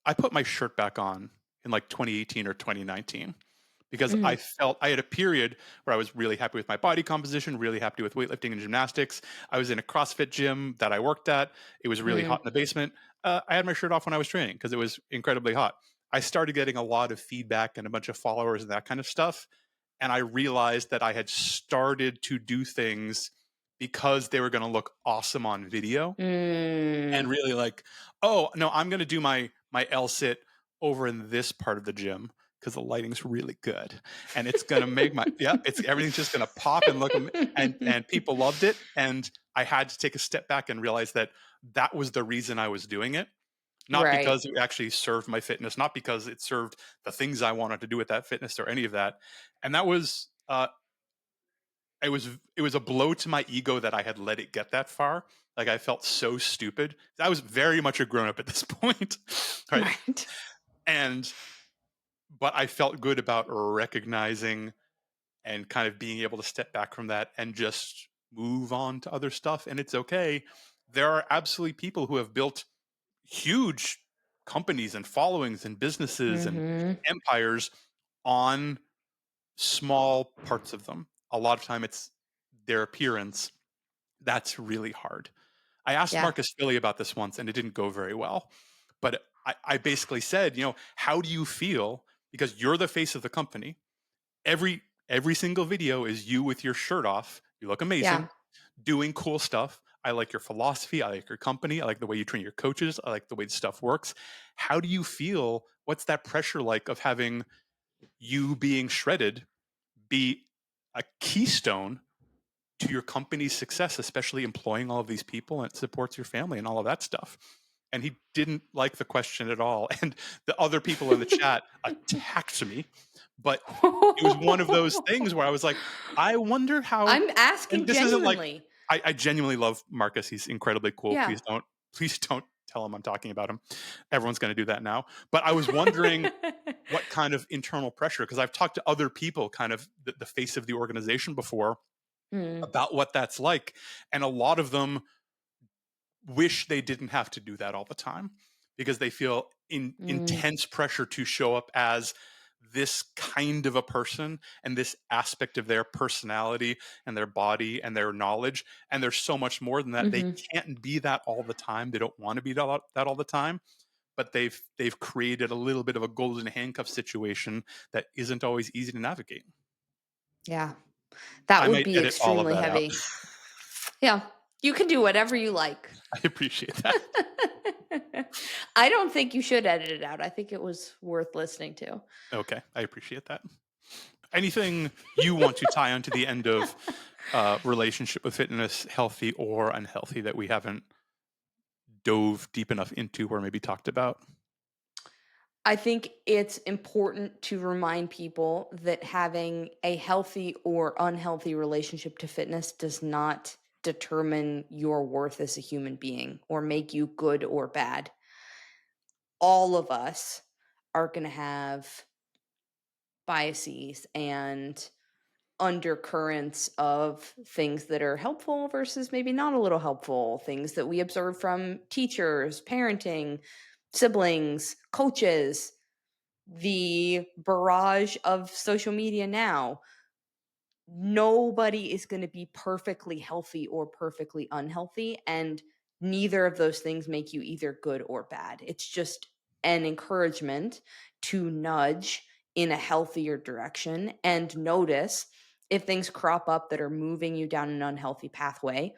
I put my shirt back on in like 2018 or 2019 because I Mhm. felt I had a period where I was really happy with my body composition, really happy with weightlifting and gymnastics. I was in a CrossFit gym that I worked at. It was really hot Mm. in the basement. I had my shirt off when I was training because it was incredibly hot. I started getting a lot of feedback and a bunch of followers and that kind of stuff. And I realized that I had started to do things because they were going to look awesome on video and Mm. really like, oh no, I'm going to do my L sit over in this part of the gym because the lighting's really good, and it's going to make my yeah, it's everything's just going to pop and look and people loved it, and I had to take a step back and realize that that was the reason I was doing it. Not Right. because it actually served my fitness, not because it served the things I wanted to do with that fitness or any of that. And that was it was a blow to my ego that I had let it get that far. Like I felt so stupid. I was very much a grown up at this point, right? Right. And but I felt good about recognizing and kind of being able to step back from that and just move on to other stuff. And it's okay. There are absolutely people who have built huge companies and followings and businesses and Mhm. empires on small parts of them. A lot of time it's their appearance. That's really hard. I asked Yeah. Marcus Philly about this once and it didn't go very well. But I basically said, how do you feel? Because you're the face of the company. Every single video is you with your shirt off. You look Yeah. amazing, doing cool stuff. I like your philosophy. I like your company. I like the way you train your coaches. I like the way the stuff works. How do you feel? What's that pressure like of having you being shredded be a keystone to your company's success, especially employing all of these people and it supports your family and all of that stuff? And he didn't like the question at all. And the other people in the chat attacked me. But it was one of those things where I was like, I wonder how. I'm And asking this isn't like genuinely. I genuinely love Marcus. He's incredibly cool. Yeah. Please don't tell him I'm talking about him. Everyone's going to do that now. But I was wondering what kind of internal pressure, because I've talked to other people, kind of the face of the organization before, Mm. about what that's like. And a lot of them wish they didn't have to do that all the time because they feel Mm. intense pressure to show up as this kind of a person and this aspect of their personality and their body and their knowledge. And there's so much more than that. They Mhm. can't be that all the time. They don't want to be that all the time. but they've created a little bit of a golden handcuff situation that isn't always easy to navigate. Yeah. That I would might be edit all of extremely that out. heavy. Yeah. You can do whatever you like. I appreciate that. I don't think you should edit it out. I think it was worth listening to. Okay, I appreciate that. Anything you want to tie onto the end of relationship with fitness, healthy or unhealthy, that we haven't dove deep enough into or maybe talked about? I think it's important to remind people that having a healthy or unhealthy relationship to fitness does not determine your worth as a human being or make you good or bad. All of us are going to have biases and undercurrents of things that are helpful versus maybe not a little helpful, things that we observe from teachers, parenting, siblings, coaches, the barrage of social media now. Nobody is going to be perfectly healthy or perfectly unhealthy, and neither of those things make you either good or bad. It's just an encouragement to nudge in a healthier direction and notice if things crop up that are moving you down an unhealthy pathway.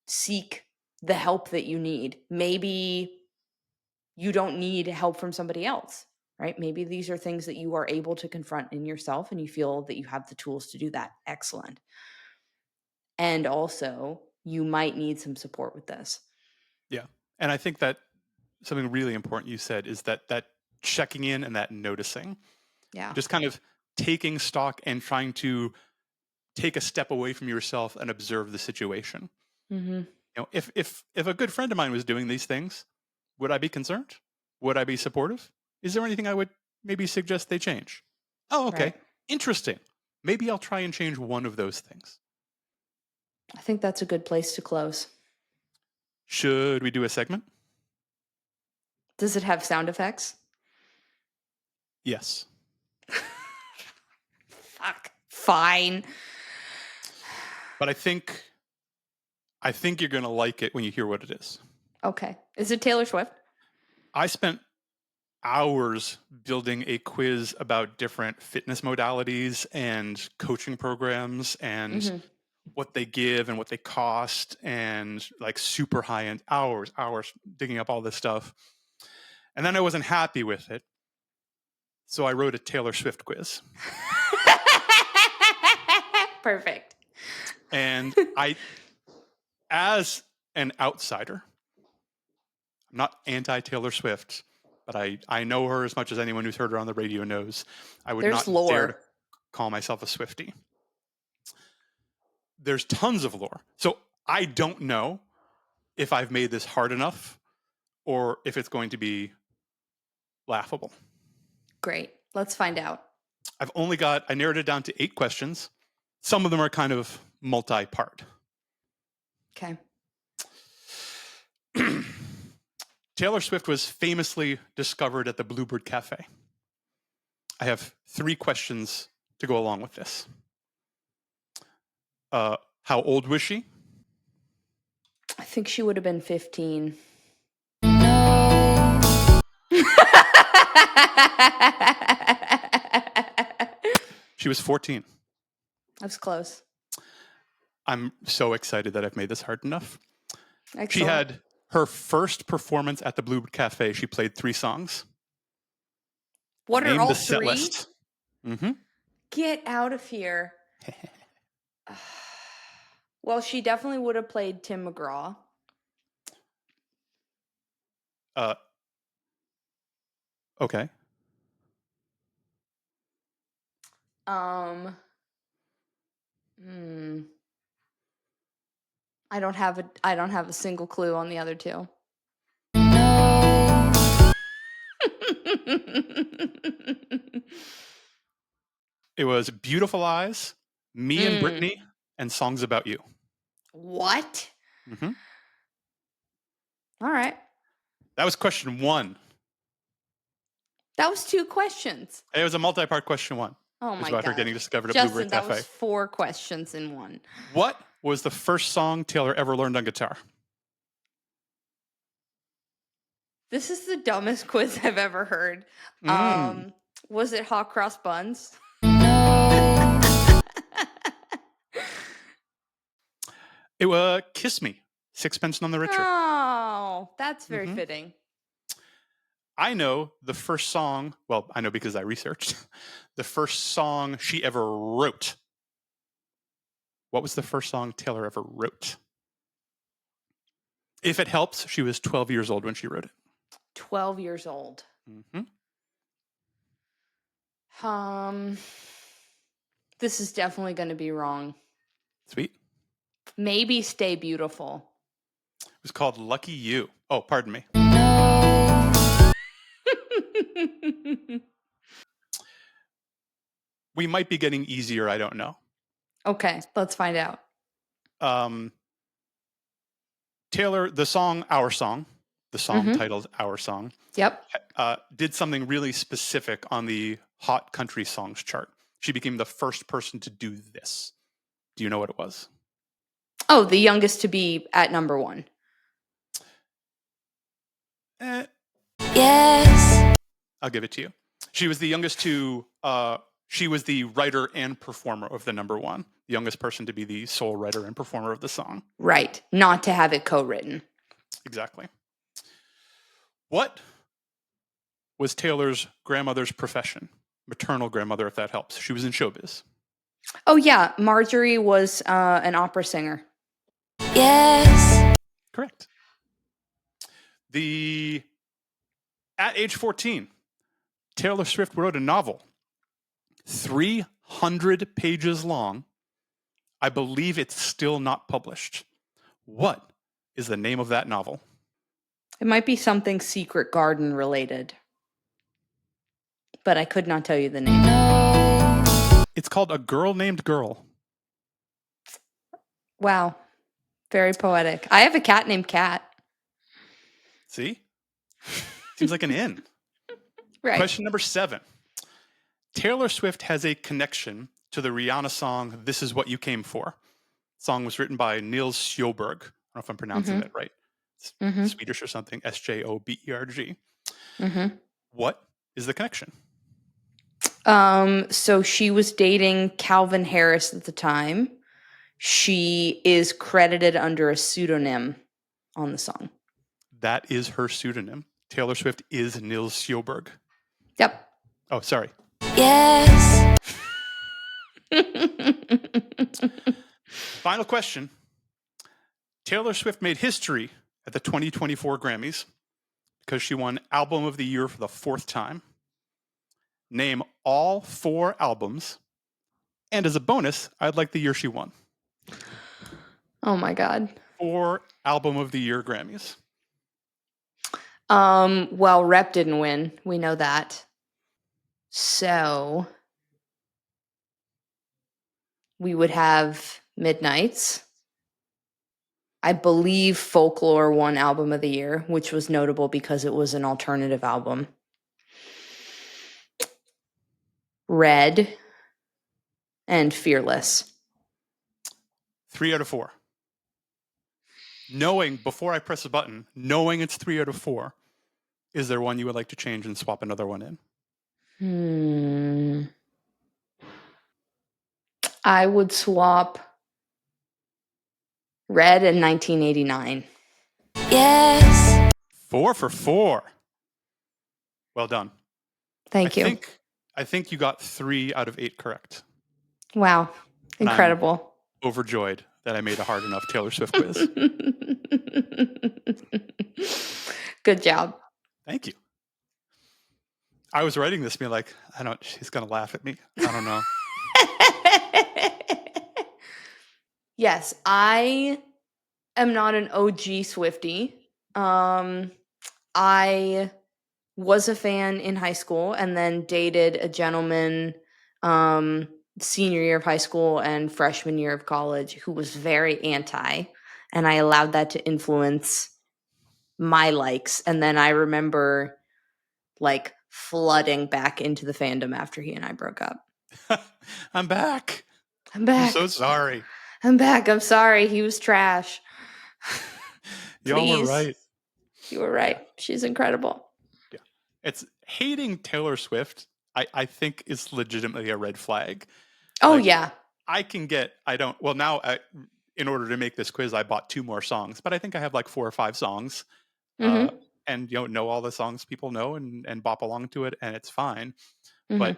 Seek the help that you need. Maybe you don't need help from somebody else, right? Maybe these are things that you are able to confront in yourself and you feel that you have the tools to do that. Excellent. And also, you might need some support with this. Yeah. And I think that something really important you said is that checking in and that noticing. Yeah. Just kind of taking stock and trying to take a step away from yourself and observe the situation. Mm-hmm. If a good friend of mine was doing these things, would I be concerned? Would I be supportive? Is there anything I would maybe suggest they change? Oh, okay. Right. Interesting. Maybe I'll try and change one of those things. I think that's a good place to close. Should we do a segment? Does it have sound effects? Yes. Fuck. Fine. But I think you're going to like it when you hear what it is. Okay. Is it Taylor Swift? I spent hours building a quiz about different fitness modalities and coaching programs and what they give and what they cost, and like super high end hours digging up all this stuff. And then I wasn't happy with it. So I wrote a Taylor Swift quiz. Perfect. And as an outsider, I'm not anti-Taylor Swift, but I know her as much as anyone who's heard her on the radio knows. I would There's not lore. dare to call myself a Swiftie. There's tons of lore. So I don't know if I've made this hard enough or if it's going to be laughable. Great. Let's find out. I narrowed it down to 8 questions. Some of them are kind of multi-part. Okay. Taylor Swift was famously discovered at the Bluebird Cafe. I have 3 questions to go along with this. How old was she? I think she would have been 15. She was 14. That's close. I'm so excited that I've made this hard enough. Excellent. She had her first performance at the Bluebird Cafe. She played 3 songs. What are Name all the set 3? list. Mm-hmm. Get out of here. Well, she definitely would have played Tim McGraw. Okay. I don't have a single clue on the other 2. It was Beautiful Eyes, Me and Brittany, and Songs About You. What? Mm-hmm. All right. That was question 1. That was 2 questions. It was a multi-part question 1. Oh It was my about god. her getting discovered at Justin, Bluebird that Cafe. was 4 questions in one. What was the first song Taylor ever learned on guitar? This is the dumbest quiz I've ever heard. Was it hot cross buns? It was Kiss Me, Sixpence None the Richer. Oh, that's very fitting. I know the first song, well, I know because I researched, the first song she ever wrote. What was the first song Taylor ever wrote? If it helps, she was 12 years old when she wrote it. 12 years old. This is definitely going to be wrong. Sweet. Maybe Stay Beautiful. It was called Lucky You. Oh, pardon me. We might be getting easier. I don't know. Okay, let's find out. Taylor, the song Our Song, the song titled Our Song, Yep. Did something really specific on the Hot Country Songs chart. She became the first person to do this. Do you know what it was? Oh, the youngest to be at number one. Yes. I'll give it to you. She was the youngest to, she was the writer and performer of the number one. The youngest person to be the sole writer and performer of the song. Right. Not to have it co-written. Exactly. What was Taylor's grandmother's profession? Maternal grandmother, if that helps. She was in showbiz. Oh, yeah. Marjorie was an opera singer. Yes. Correct. At age 14, Taylor Swift wrote a novel, 300 pages long. I believe it's still not published. What is the name of that novel? It might be something Secret Garden related, but I could not tell you the name. It's called A Girl Named Girl. Wow. Very poetic. I have a cat named Cat. See? Seems like an in. Right. Question number 7. Taylor Swift has a connection to the Rihanna song This Is What You Came For. The song was written by Nils Sjoberg. I don't know if I'm pronouncing that right. It's Swedish or something. Sjoberg. What is the connection? So she was dating Calvin Harris at the time. She is credited under a pseudonym on the song. That is her pseudonym. Taylor Swift is Nils Sjoberg. Yep. Oh, sorry. Yes. Final question. Taylor Swift made history at the 2024 Grammys because she won Album of the Year for the 4th time. Name all 4 albums. And as a bonus, I'd like the year she won. Oh my God. 4 Album of the Year Grammys. Well, Rep didn't win. We know that. So we would have Midnights. I believe Folklore won Album of the Year, which was notable because it was an alternative album. Red and Fearless. 3 out of 4. Knowing, before I press a button, knowing it's 3 out of 4, is there one you would like to change and swap another one in? I would swap Red in 1989. Yes. 4 for 4. Well done. Thank you. I think you got 3 out of 8 correct. Wow. Incredible. I'm overjoyed that I made a hard enough Taylor Swift quiz. Good job. Thank you. I was writing this being like, she's going to laugh at me. I don't know. Yes, I am not an OG Swiftie. I was a fan in high school and then dated a gentleman senior year of high school and freshman year of college who was very anti, and I allowed that to influence my likes. And then I remember like flooding back into the fandom after he and I broke up. I'm back. I'm back. I'm so sorry. I'm back. I'm sorry. He was trash. Y'all were right. You were right. She's incredible. Yeah. It's hating Taylor Swift, I think is legitimately a red flag. Oh, Like, yeah. I can get, I don't, well, now in order to make this quiz, I bought 2 more songs, but I think I have like 4 or 5 songs. Uh, Mm-hmm. and know all the songs people know and bop along to it, and it's fine. Mm-hmm. But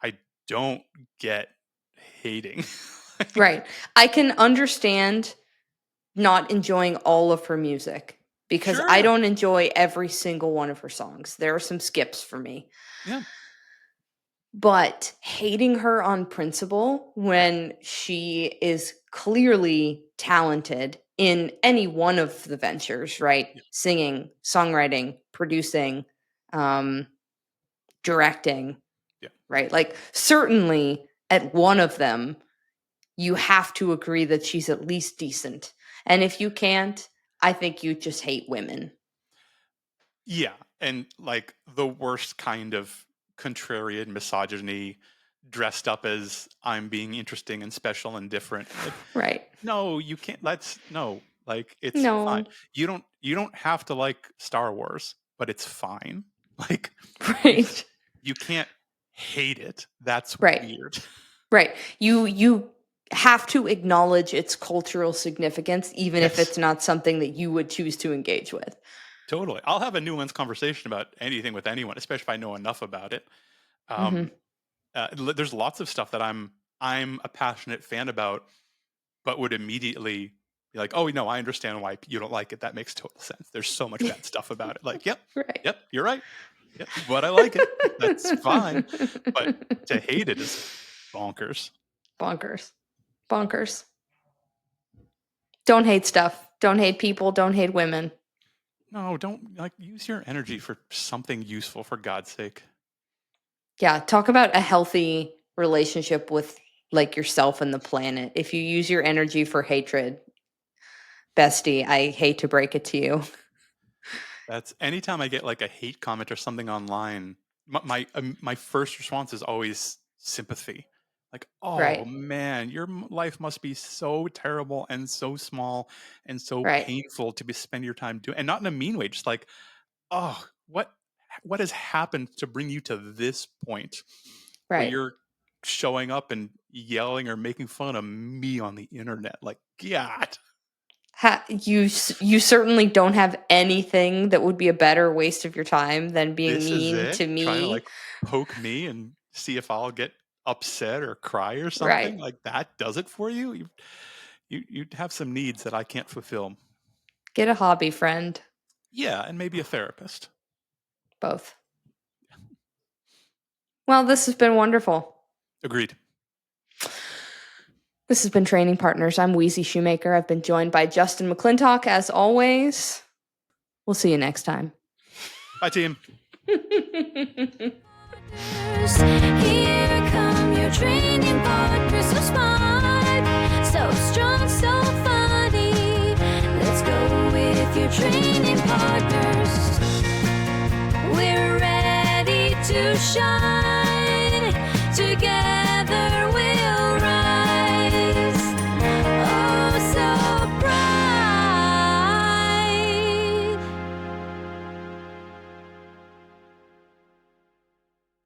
I don't get hating. Right. I can understand not enjoying all of her music because I Sure. don't enjoy every single one of her songs. There are some skips for me. Yeah. But hating her on principle when she is clearly talented in any one of the ventures, right? Yeah. Singing, songwriting, producing, um, directing, Yeah. right? Like, certainly at one of them, you have to agree that she's at least decent. And if you can't, I think you just hate women. Yeah. And like the worst kind of contrarian misogyny dressed up as I'm being interesting and special and different. Like, Right. no, you can't. Let's no. Like, it's fine. No. You don't have to like Star Wars, but it's fine. Like, you Right. you can't hate it. That's Right. weird. Right. You have to acknowledge its cultural significance, even if Yes, it's not something that you would choose to engage with. totally. I'll have a nuanced conversation about anything with anyone, especially if I know enough about it. Hmm. Um, there's lots of stuff that I'm a passionate fan about, but would immediately be like, "Oh no, I understand why you don't like it. That makes total sense. There's so much bad stuff about it." Like, yep, Right. yep, you're right. Yep, but I like it. That's fine. But to hate it is bonkers. Bonkers. Bonkers. Don't hate stuff. Don't hate people. Don't hate women. No, don't like use your energy for something useful, for God's sake. Yeah. Talk about a healthy relationship with like yourself and the planet. If you use your energy for hatred, bestie, I hate to break it to you. That's anytime I get like a hate comment or something online, my first response is always sympathy. Like, oh Right. man, your life must be so terrible and so small and so Right. painful to be spend your time doing, and not in a mean way, just like, oh, what has happened to bring you to this point where Right. you're showing up and yelling or making fun of me on the internet? Like, God, You certainly don't have anything that would be a better waste of your time than being this is mean it? to Trying to me. like poke me and see if I'll get upset or cry or Right. something? Like, that does it for you? You have some needs that I can't fulfill. Get a hobby, friend. Yeah, and maybe a therapist. Both. Well, this has been wonderful. Agreed. This has been Training Partners. I'm Wheezy Shoemaker. I've been joined by Justin McClintock as always. We'll see you next time. Bye, team. Here come your training partners, so smart, so strong, so funny. Let's go with your training partners. We're ready to shine together.